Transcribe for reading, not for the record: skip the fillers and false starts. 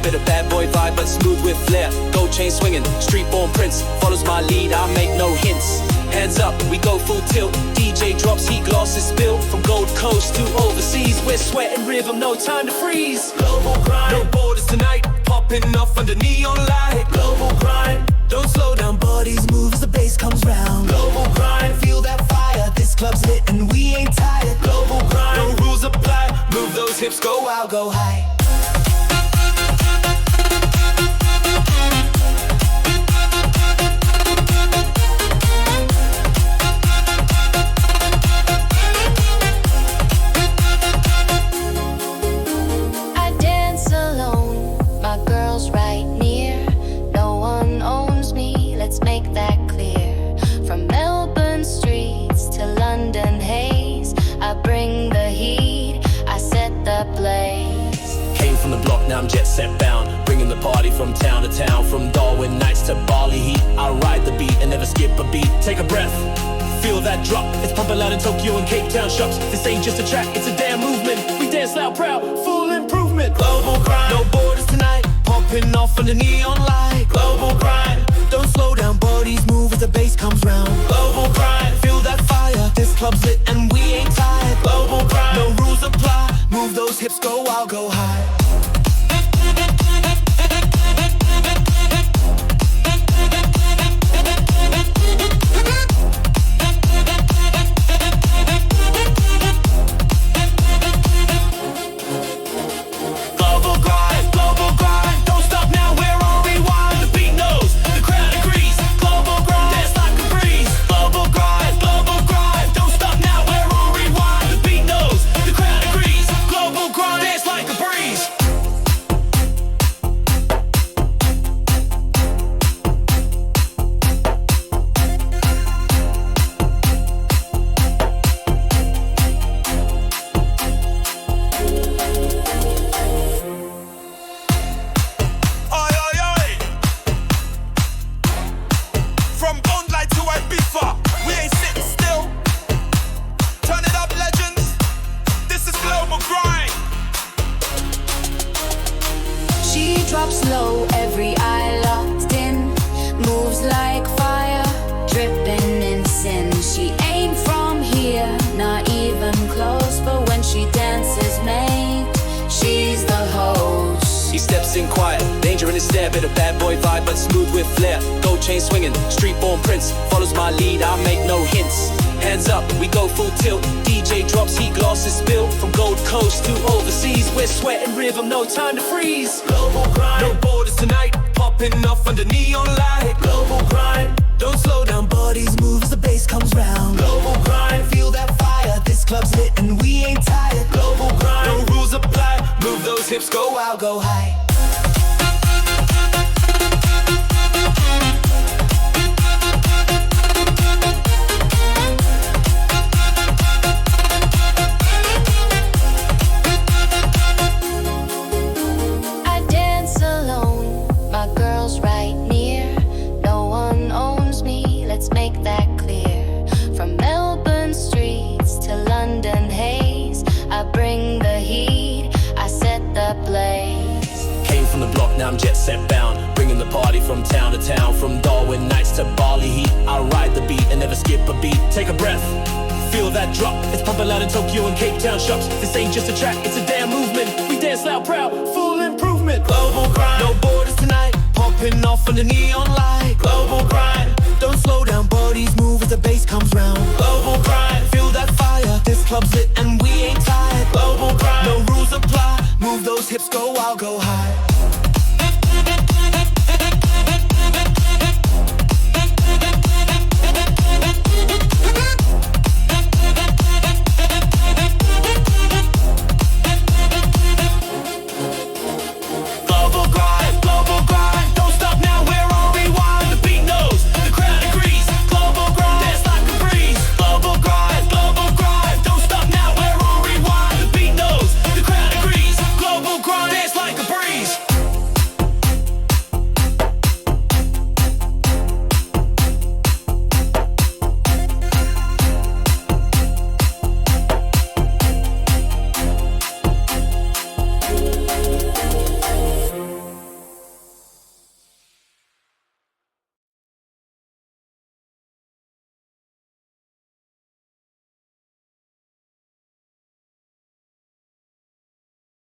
bit of bad boy vibe, but smooth with flair. Gold chain swinging, street born prince. Follows my lead, I make no hints. Hands up, we go full tilt. DJ drops, heat glasses spill. From Gold Coast to overseas, we're sweating rhythm, no time to freeze. Global grind, no borders tonight. Popping off under neon light. Global grind, don't slow down, bodies move as the bass comes round. Global grind, feel that fire. This club's lit and we ain't tired. Global grind, no rules apply. Move those hips, go out, go high. Now I'm jet set bound, bringing the party from town to town. From Darwin nights to Bali heat, I ride the beat and never skip a beat. Take a breath, feel that drop. It's pumping loud in Tokyo and Cape Town shops. This ain't just a track, it's a damn movement. We dance loud, proud, full improvement. Global grind, no borders tonight. Popping off under neon light. Global grind, don't slow down, bodies move as the bass comes round. Global grind, feel that fire. This club's lit and we ain't tired. Global grind, no rules apply. Move those hips, go out, go high. Drops low, every eye locked in. Moves like fire, dripping in sin. She ain't from here, not even close. But when she dances, mate, she's the host. He steps in quiet, danger in his stare. Bit of bad boy vibe, but smooth with flair. Gold chain swinging, street born prince. Follows my lead, I make no hints. Hands up, we go full tilt. DJ drops, heat glasses spill. From Gold Coast to overseas, we're sweating rhythm, no time to freeze. Global grind, no borders tonight. Popping off under neon light. Global grind, don't slow down, bodies move as the bass comes round. Global grind, feel that fire. This club's lit and we ain't tired. Global grind, no rules apply. Move those hips, go out, go high. Now I'm jet set bound, bringing the party from town to town. From Darwin nights to Bali heat, I ride the beat and never skip a beat. Take a breath, feel that drop. It's pumping loud in Tokyo and Cape Town shops. This ain't just a track, it's a damn movement. We dance loud, proud, full improvement. Global grind, no borders tonight. Popping off under neon light. Global grind, don't slow down, bodies move as the bass comes round. Global grind, feel that fire. This club's lit and we ain't tired. Global grind, no rules apply. Move those hips, go out, go high.